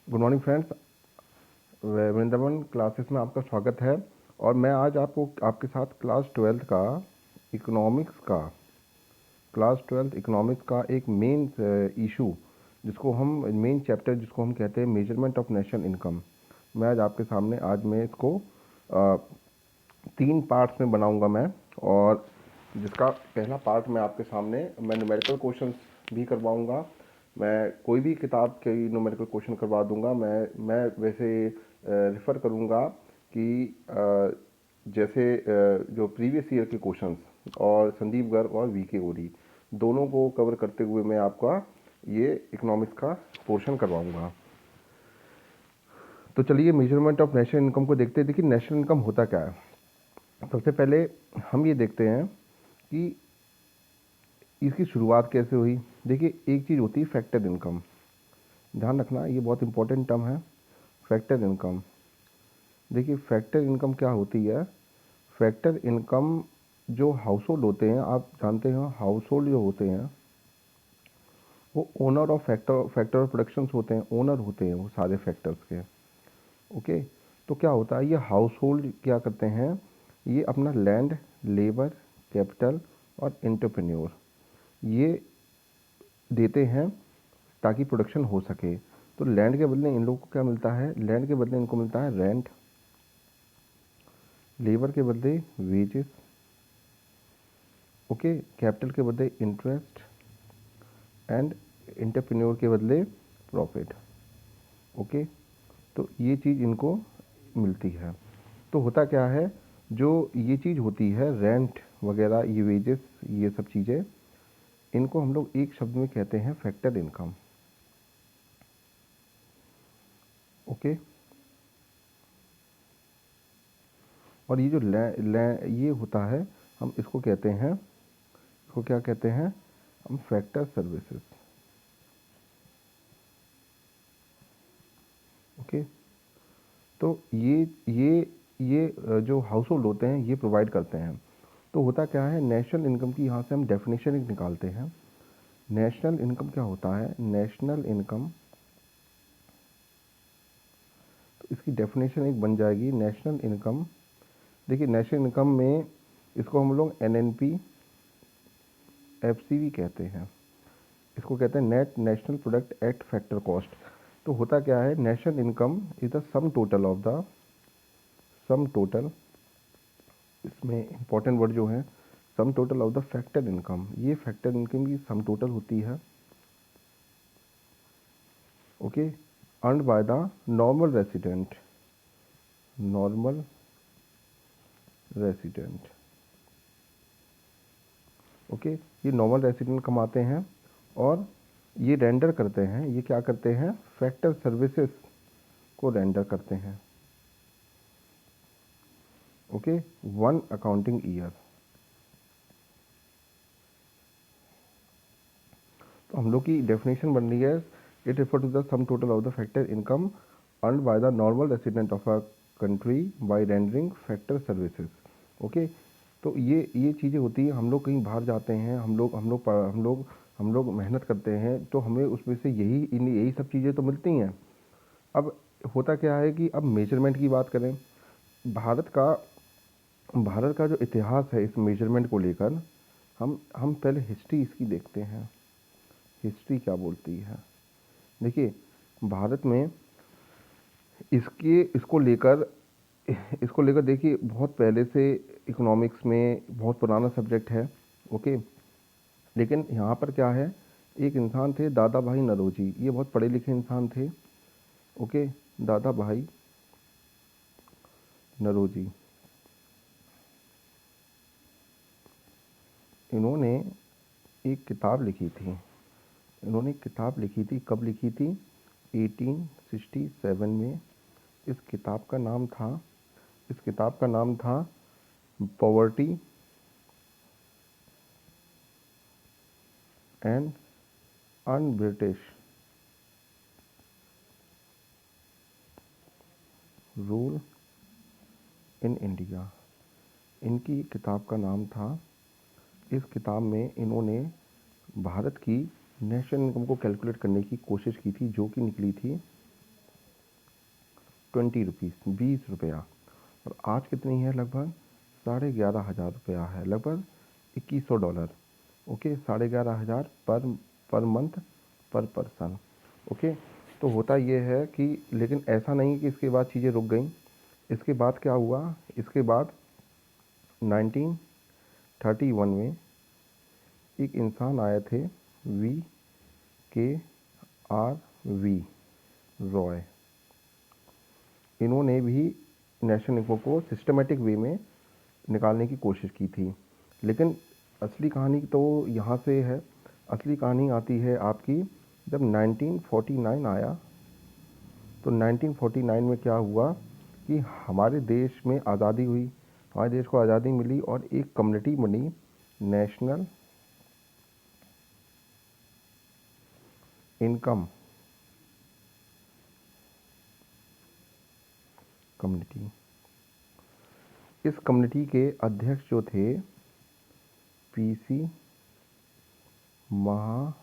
Good morning friends, Vrindavan classes में आपका स्वागत है। और मैं आज आपके साथ क्लास ट्वेल्थ इकोनॉमिक्स का एक मेन इशू मेन चैप्टर जिसको हम कहते हैं मेजरमेंट ऑफ नेशनल इनकम। आज मैं इसको 3 पार्ट्स में बनाऊंगा मैं। और जिसका पहला पार्ट मैं न्यूमेरिकल क्वेश्चंस भी करवाऊंगा। मैं कोई भी किताब के न्यूमेरिकल क्वेश्चन करवा दूंगा। मैं वैसे रेफ़र करूंगा कि जैसे जो प्रीवियस ईयर के क्वेश्चंस और संदीप गर्ग और वीके ओरी दोनों को कवर करते हुए मैं आपका ये इकोनॉमिक्स का पोर्शन करवाऊंगा। तो चलिए मेजरमेंट ऑफ नेशनल इनकम को देखते हैं। देखिए, नेशनल इनकम होता क्या है। सबसे पहले हम ये देखते हैं कि इसकी शुरुआत कैसे हुई। देखिए, एक चीज़ होती है फैक्टर इनकम। ध्यान रखना, ये बहुत इंपॉर्टेंट टर्म है, फैक्टर इनकम। देखिए, फैक्टर इनकम क्या होती है। फैक्टर इनकम जो हाउस होल्ड होते हैं, आप जानते हैं हाउस होल्ड जो होते हैं वो owner of factor of productions होते हैं, ओनर होते हैं वो सारे फैक्टर्स के। ओके, तो क्या होता है, ये हाउस होल्ड क्या करते हैं, ये अपना लैंड, लेबर, कैपिटल और एंटरप्रेन्योर ये देते हैं ताकि प्रोडक्शन हो सके। तो लैंड के बदले इन लोगों को क्या मिलता है, लैंड के बदले इनको मिलता है रेंट, लेबर के बदले वेजेस, ओके, कैपिटल के बदले इंटरेस्ट एंड एंटरप्रेन्योर के बदले प्रॉफिट। ओके, तो ये चीज़ इनको मिलती है। तो होता क्या है, जो ये चीज़ होती है रेंट वगैरह, ये वेजेस, ये सब चीज़ें, इनको हम लोग एक शब्द में कहते हैं फैक्टर इनकम। ओके, और ये जो ये होता है, हम इसको कहते हैं, इसको क्या कहते हैं, हम फैक्टर सर्विसेज। ओके, तो ये जो हाउस होल्ड होते हैं ये प्रोवाइड करते हैं। तो होता क्या है, नेशनल इनकम की यहाँ से हम डेफिनेशन एक निकालते हैं। नेशनल इनकम क्या होता है, नेशनल इनकम, तो इसकी डेफिनेशन एक बन जाएगी नेशनल इनकम। देखिए, नेशनल इनकम में इसको हम लोग एनएनपी, एफसीवी कहते हैं। इसको कहते हैं net national product at factor cost. तो होता क्या है, national income is the sum total, इसमें इंपॉर्टेंट वर्ड जो है सम total of the factor income. ये फैक्टर इनकम की सम टोटल होती है। Okay, earned by the normal resident. Okay, ये नॉर्मल रेसिडेंट कमाते हैं और ये रेंडर करते हैं, ये क्या करते हैं, फैक्टर सर्विसेज को रेंडर करते हैं। Okay, 1 accounting year. तो हम लोग की डेफिनेशन बन रही है, it refer to the sum total of the factor income earned by the normal resident of a country by rendering factor services. Okay, तो ये चीज़ें होती हैं, हम लोग कहीं बाहर जाते हैं, हम लोग मेहनत करते हैं, तो हमें उसमें से यही सब चीज़ें तो मिलती हैं। अब होता क्या है कि अब मेजरमेंट की बात करें, भारत का भारत का जो इतिहास है इस मेजरमेंट को लेकर, हम पहले हिस्ट्री इसकी देखते हैं। हिस्ट्री क्या बोलती है। देखिए, भारत में इसको लेकर देखिए, बहुत पहले से इकोनॉमिक्स में बहुत पुराना सब्जेक्ट है। ओके, लेकिन यहाँ पर क्या है, एक इंसान थे दादा भाई नौरोजी, ये बहुत पढ़े लिखे इंसान थे। ओके, दादा भाई नौरोजी, इन्होंने एक किताब लिखी थी। कब लिखी थी, 1867 में। इस किताब का नाम था poverty and un British rule in India. इनकी किताब का नाम था। इस किताब में इन्होंने भारत की नेशनल इनकम को कैलकुलेट करने की कोशिश की थी, जो कि निकली थी 20 रुपीज़, 20 रुपया। और आज कितनी है? लगभग 11,500 रुपया है, लगभग $2100। ओके, 11,500 पर मंथ पर पर्सन। ओके, तो होता ये है कि, लेकिन ऐसा नहीं कि इसके बाद चीज़ें रुक गई। इसके बाद क्या हुआ? इसके बाद 1931 में एक इंसान आए थे, V.K.R.V. रॉय। इन्होंने भी नेशनल इनकम को सिस्टमेटिक वे में निकालने की कोशिश की थी, लेकिन असली कहानी तो यहाँ से है। असली कहानी आती है आपकी जब 1949 आया। तो 1949 में क्या हुआ कि हमारे देश में आज़ादी हुई, हमारे देश को आज़ादी मिली और एक कम्युनिटी बनी, नेशनल इनकम कम्युनिटी। इस कम्युनिटी के अध्यक्ष जो थे पीसी महालोनोबिस।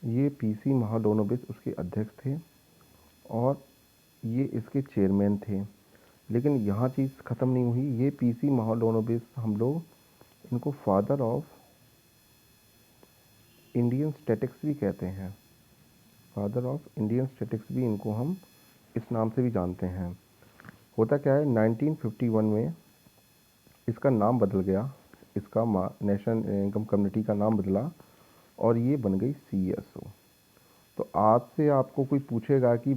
ये पीसी महालोनोबिस उसके अध्यक्ष थे और ये इसके चेयरमैन थे। लेकिन यहाँ चीज़ ख़त्म नहीं हुई। ये पीसी महालोनोबिस, हम लोग इनको फादर ऑफ इंडियन स्टैटिक्स भी कहते हैं। फादर ऑफ इंडियन स्टैटिक्स भी इनको हम इस नाम से भी जानते हैं। होता क्या है, 1951 में इसका नाम बदल गया, इसका नेशनल इनकम कम्युनिटी का नाम बदला और ये बन गई CSO। तो आज से आपको कोई पूछेगा कि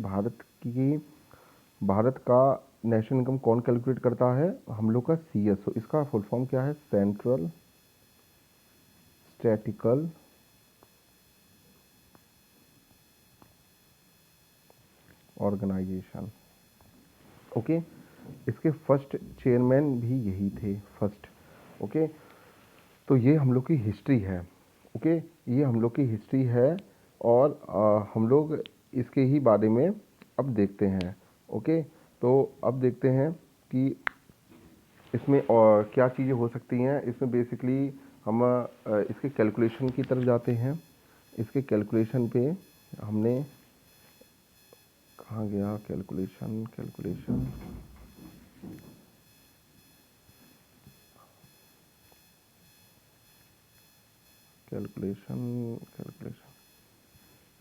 भारत का नेशनल इनकम कौन कैलकुलेट करता है? हम लोग का CSO। इसका फुल फॉर्म क्या है? Central statistical organisation. ओके, इसके फर्स्ट चेयरमैन भी यही थे, फर्स्ट। ओके, तो ये हम लोग की हिस्ट्री है। ओके, ये हम लोग की हिस्ट्री है और हम लोग इसके ही बारे में अब देखते हैं। ओके, तो अब देखते हैं कि इसमें और क्या चीज़ें हो सकती हैं। इसमें बेसिकली हम इसके कैलकुलेशन की तरफ जाते हैं। इसके कैलकुलेशन पे हमने कहाँ गया? कैलकुलेशन कैलकुलेशन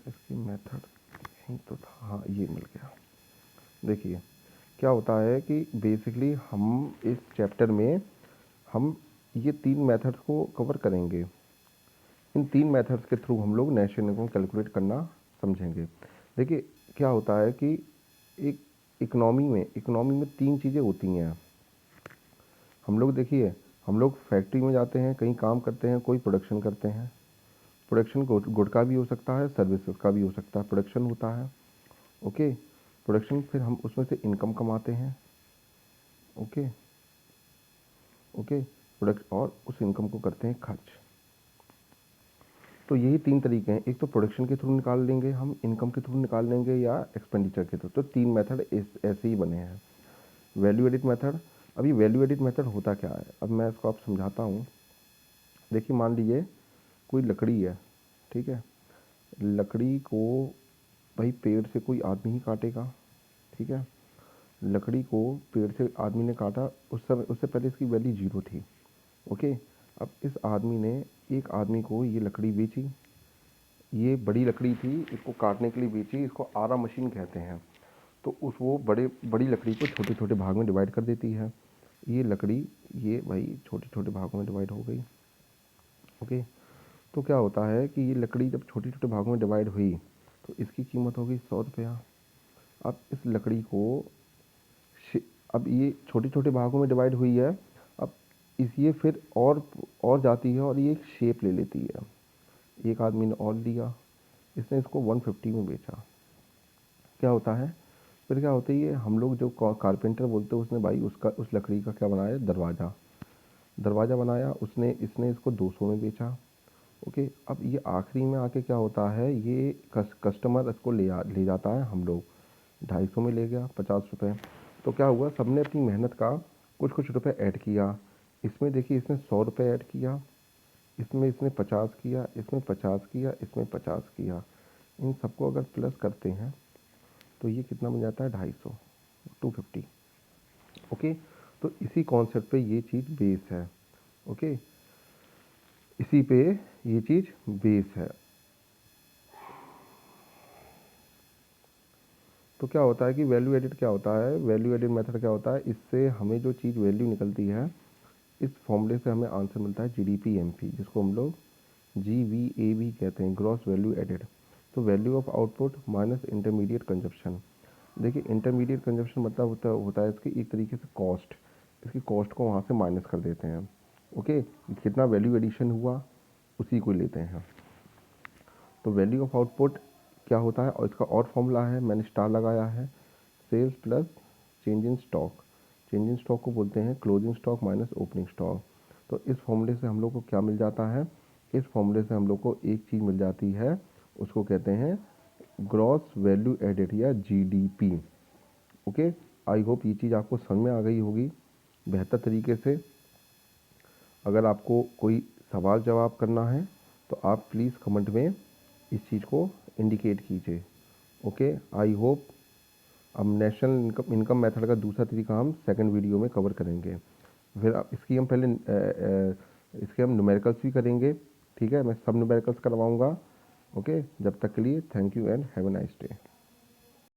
इसकी मेथड यहीं तो था। हाँ, ये मिल गया। देखिए क्या होता है कि बेसिकली हम इस चैप्टर में हम ये 3 मेथड्स को कवर करेंगे। इन 3 मेथड्स के थ्रू हम लोग नेशनल इनकम कैलकुलेट करना समझेंगे। देखिए क्या होता है कि एक इकोनॉमी में 3 चीज़ें होती हैं। हम लोग देखिए, हम लोग फैक्ट्री में जाते हैं, कहीं काम करते हैं, कोई प्रोडक्शन करते हैं। प्रोडक्शन गुड का भी हो सकता है, सर्विसेज का भी हो सकता है, प्रोडक्शन होता है। ओके, प्रोडक्शन, फिर हम उसमें से इनकम कमाते हैं। ओके ओके, प्रोडक्ट, और उस इनकम को करते हैं खर्च। तो यही 3 तरीके हैं। एक तो प्रोडक्शन के थ्रू निकाल लेंगे हम, इनकम के थ्रू निकाल लेंगे, या एक्सपेंडिचर के थ्रू। तो 3 मेथड ऐसे ही बने हैं। Value edit method. अभी वैल्यू एडिट मेथड होता क्या है, अब मैं इसको आप समझाता हूँ। देखिए मान लीजिए कोई लकड़ी है, ठीक है। लकड़ी को भाई पेड़ से कोई आदमी ही काटेगा, ठीक है। लकड़ी को पेड़ से आदमी ने काटा, उस समय, उससे पहले इसकी वैल्यू 0 थी। ओके, अब इस आदमी ने एक आदमी को ये लकड़ी बेची। ये बड़ी लकड़ी थी, इसको काटने के लिए बेची। इसको आरा मशीन कहते हैं। तो वो बड़ी लकड़ी को छोटे छोटे भाग में डिवाइड कर देती है। ये लकड़ी, ये भाई छोटे छोटे भागों में डिवाइड हो गई। ओके, तो क्या होता है कि ये लकड़ी जब छोटे छोटे भागों में डिवाइड हुई तो इसकी कीमत हो गई 100 रुपया। अब इस लकड़ी को अब ये छोटे छोटे भागों में डिवाइड हुई है। अब ये फिर और जाती है और ये एक शेप ले लेती है। एक आदमी ने और लिया, इसने इसको 150 में बेचा। क्या होता है फिर? क्या होता है, ये हम लोग जो कारपेंटर बोलते हैं, उसने भाई उस लकड़ी का क्या बनाया? दरवाज़ा बनाया उसने। इसने इसको 200 में बेचा। ओके, अब ये आखिरी में आके क्या होता है, ये कस्टमर इसको ले जाता है। हम लोग 250 में ले गया, 50 रुपये। तो क्या हुआ, सबने अपनी मेहनत का कुछ रुपए ऐड किया। इसमें देखिए इसने 100 रुपये ऐड किया, इसमें इसने 50 किया, इसमें 50 किया, इसमें 50 किया। इन सबको अगर प्लस करते हैं तो ये कितना बन जाता है 250, 250। ओके, तो इसी कॉन्सेप्ट पे ये चीज़ बेस है। ओके, इसी पे ये चीज़ बेस है। तो क्या होता है कि वैल्यू एडिड क्या होता है, वैल्यू एडिड मेथड क्या होता है, इससे हमें जो चीज़ वैल्यू निकलती है इस फॉर्मूले से हमें आंसर मिलता है GDP-MP, जिसको हम लोग GVAB कहते हैं, ग्रॉस वैल्यू एडिड। तो value of output minus intermediate consumption. देखिए इंटरमीडिएट कंजप्शन मतलब होता है इसकी एक तरीके से कॉस्ट, इसकी कॉस्ट को वहाँ से माइनस कर देते हैं। ओके, कितना वैल्यू एडिशन हुआ उसी को लेते हैं। तो वैल्यू ऑफ आउटपुट क्या होता है, और इसका और फॉर्मूला है, मैंने स्टार लगाया है, sales plus change in stock. Change in stock को बोलते हैं closing stock minus opening stock. तो इस फॉर्मूले से हम लोग को क्या मिल जाता है, इस फॉर्मूले से हम लोग को एक चीज़ मिल जाती है, उसको कहते हैं ग्रॉस वैल्यू एडेड या GDP। ओके, आई होप ये चीज़ आपको समझ में आ गई होगी बेहतर तरीके से। अगर आपको कोई सवाल जवाब करना है तो आप प्लीज़ कमेंट में इस चीज़ को इंडिकेट कीजिए। ओके, आई होप अब नेशनल इनकम मेथड का दूसरा तरीका हम सेकंड वीडियो में कवर करेंगे। फिर इसकी हम पहले इसके हम न्यूमेरिकल्स भी करेंगे। ठीक है, मैं सब न्यूमेरिकल्स करवाऊँगा। ओके, जब तक के लिए thank you and have a nice day.